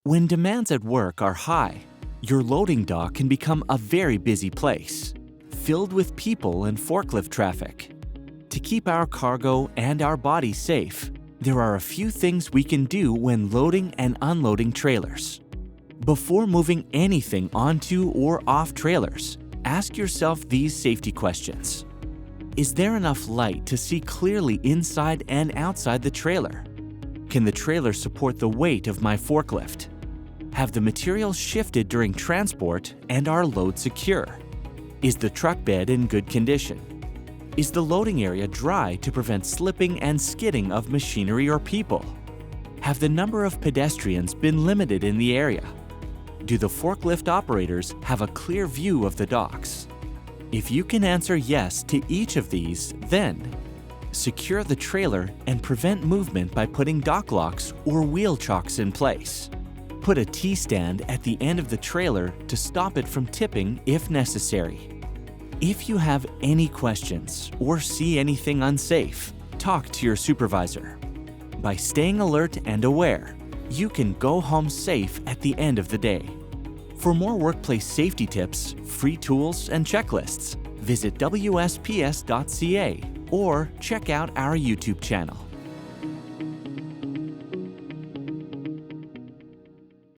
When demands at work are high, your loading dock can become a very busy place, filled with people and forklift traffic. To keep our cargo and our bodies safe, there are a few things we can do when loading and unloading trailers. Before moving anything onto or off trailers, ask yourself these safety questions. Is there enough light to see clearly inside and outside the trailer? Can the trailer support the weight of my forklift? Have the materials shifted during transport and are load secure? Is the truck bed in good condition? Is the loading area dry to prevent slipping and skidding of machinery or people? Have the number of pedestrians been limited in the area? Do the forklift operators have a clear view of the docks? If you can answer yes to each of these, then secure the trailer and prevent movement by putting dock locks or wheel chocks in place. Put a T-stand at the end of the trailer to stop it from tipping if necessary. If you have any questions or see anything unsafe, talk to your supervisor. By staying alert and aware, you can go home safe at the end of the day. For more workplace safety tips, free tools, and checklists, visit WSPS.ca or check out our YouTube channel.